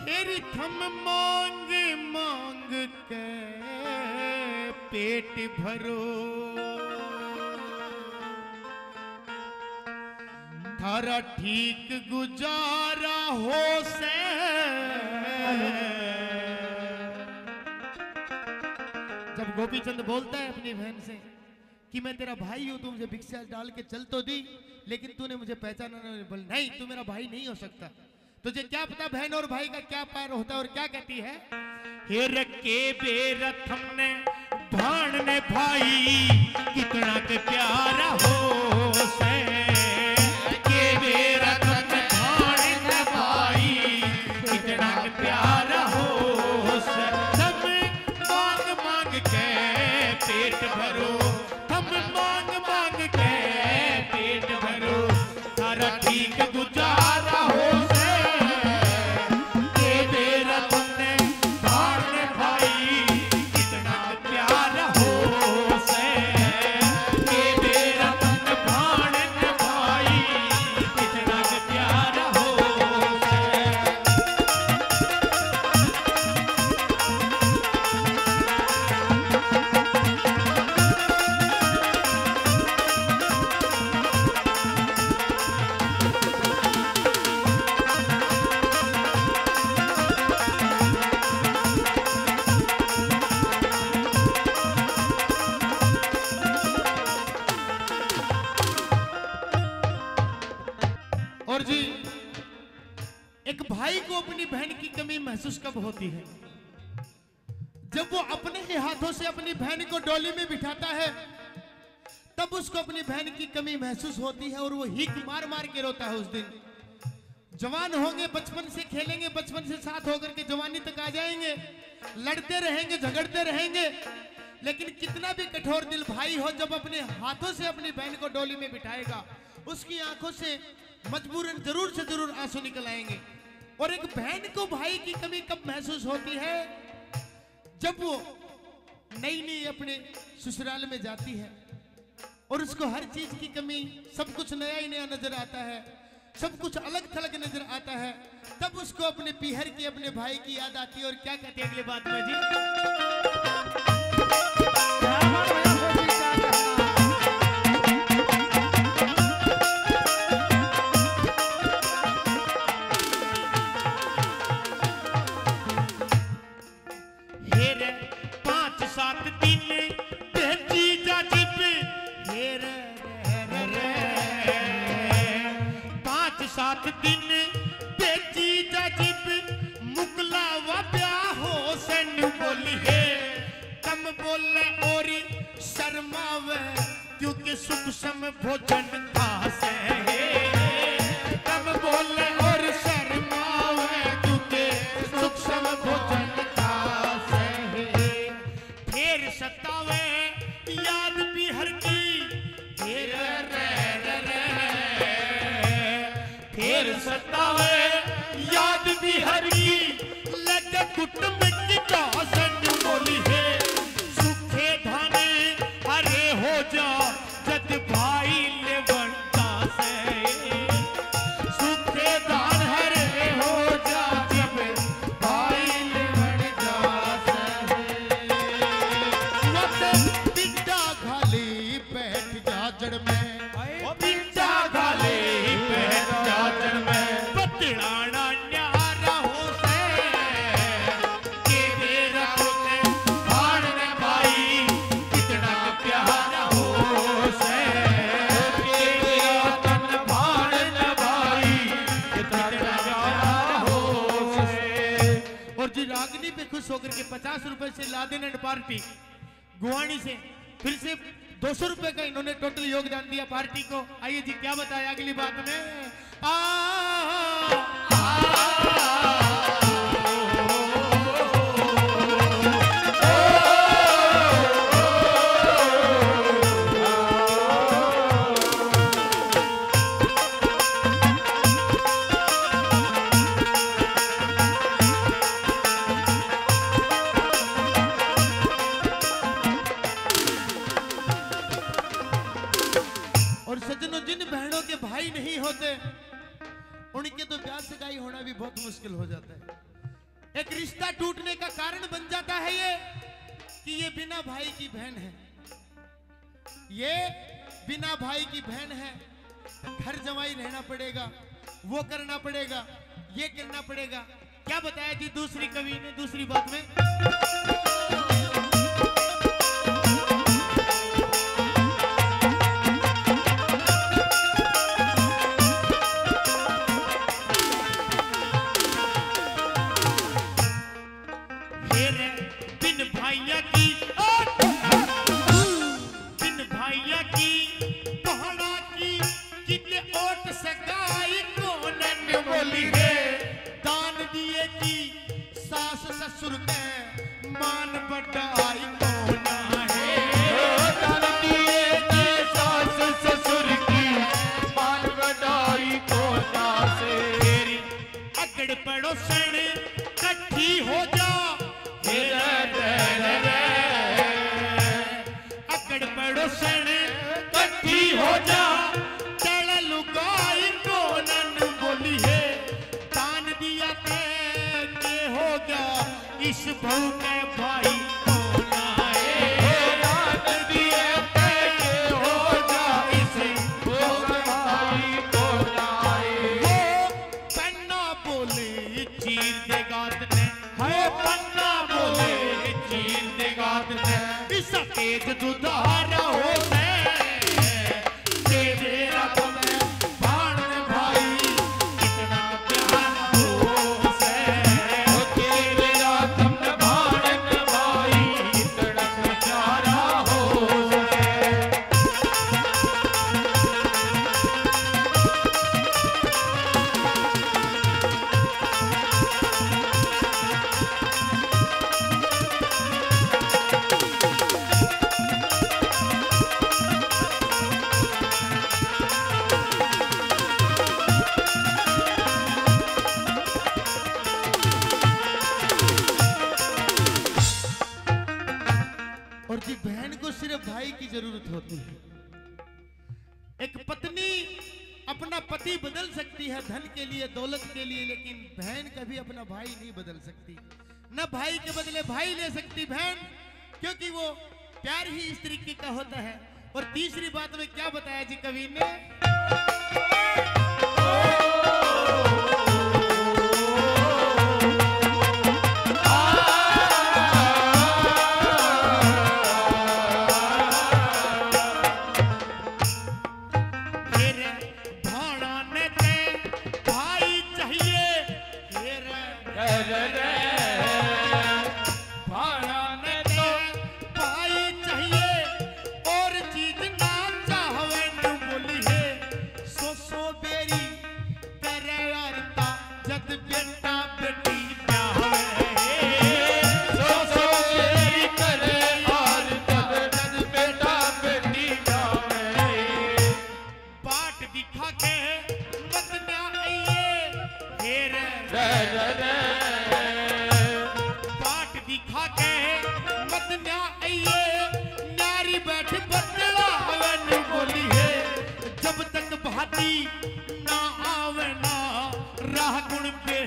तेरी थम मांग मांग के पेट भरो, थारा ठीक गुजारा हो से। जब गोपीचंद बोलता है अपनी बहन से कि मैं तेरा भाई हूं, तू मुझे भिक्षा डाल के चल तो दी, लेकिन तूने मुझे पहचाना नहीं। बोल नहीं, तू मेरा भाई नहीं हो सकता। तुझे क्या पता बहन और भाई का क्या प्यार होता है। और क्या कहती है, हे रखे बेरथम ने भाण ने भाई कितना के प्यारा हो से। के बेरथम ने भाण ने भाई कितना के प्यारा हो से। हम मांग मांग के पेट भरो, हम मांग मांग के पेट भरो, तारा ठीक गुजारा हो से। और जी, एक भाई को अपनी बहन की कमी महसूस कब होती है? जब वो अपने ही हाथों से अपनी बहन को डोली में बिठाता है, तब उसको अपनी बहन की कमी महसूस होती है और वो हिक मार मार के रोता है। उस दिन जवान होंगे, बचपन से खेलेंगे, बचपन से साथ होकर के जवानी तक आ जाएंगे, लड़ते रहेंगे, झगड़ते रहेंगे, लेकिन कितना भी कठोर दिल भाई हो, जब अपने हाथों से अपनी बहन को डोली में बिठाएगा, उसकी आंखों से मजबूरन जरूर से जरूर आंसू निकल आएंगे। और एक बहन को भाई की कमी कब महसूस होती है? जब वो नई नई अपने ससुराल में जाती है और उसको हर चीज की कमी, सब कुछ नया ही नया नजर आता है, सब कुछ अलग थलग नजर आता है, तब उसको अपने पीहर की, अपने भाई की याद आती है। और क्या कहती है अगली बात में जी, क्योंकि सुख सम भोजन खासे, कम बोले और शर्मावे, क्योंकि सुख सम भोजन खासे। फिर सतावे याद भी हर की, फिर फिर सतावे याद भी हर की, लगे कुटुंब की दासन बोली है। सुखे धाने हरे हो जा जद भाई ले बनता से, सुखे धान हरे हो जा जब भाई ले बनता से। मत बिट्टा खाली बैठ जा जड़ में, बिट्टा खाली बैठ जा जड़ में, बतलाना न्यारा हो से। के मेरा होते भाड़ ने भाई कितना प्यारा हो से। के मेरा तन भाड़ ने भाई कितना प्यारा हो से। और जी रागनी पे खुश होकर के 50 रुपए से लादेन एंड पार्टी गुवानी से फिर से 200 रुपए का इन्होंने टोटल योगदान दिया पार्टी को। आइए जी क्या बताया अगली बात में, और सज्जनों, जिन बहनों के भाई नहीं होते उनके तो ब्याह सगाई होना भी बहुत मुश्किल हो जाता है। एक रिश्ता टूटने का कारण बन जाता है ये कि ये बिना भाई की बहन है, ये बिना भाई की बहन है। घर जमाई रहना पड़ेगा, वो करना पड़ेगा, ये करना पड़ेगा। क्या बताया जी दूसरी कवि ने दूसरी बात में? ससुर के मान बढ़ाई कोना है, दान दिए की सास ससुर की मान बढ़ाई कोना से। तेरी अगड़ पड़ोसन इकट्ठी हो जा, अगड़ पड़ोसन इकट्ठी हो जा, चल लुगाई कोनन बोली है, दान दिया के हो गया इस बहू के भाई कोना है, दान दिए के हो गया इस बहू के भाई कोना है। वो पन्ना बोले चीर देगा तने, है पन्ना बोले चीर देगा तने, इस तेज दुधारा हो से तेरा तुम्हें भाण भाई कितना प्यार हो से, तेरा तुमने भाण भाई कितना प्यारा हो से। और जी बहन को सिर्फ भाई की जरूरत होती है। एक पत्नी अपना पति बदल सकती है धन के लिए, दौलत के लिए, लेकिन बहन कभी अपना भाई नहीं बदल सकती। न भाई के बदले भाई ले सकती बहन, क्योंकि वो प्यार ही इस तरीके का होता है। और तीसरी बात में क्या बताया जी कवि ने? जब तक भाती ना आवे ना राह गुण पे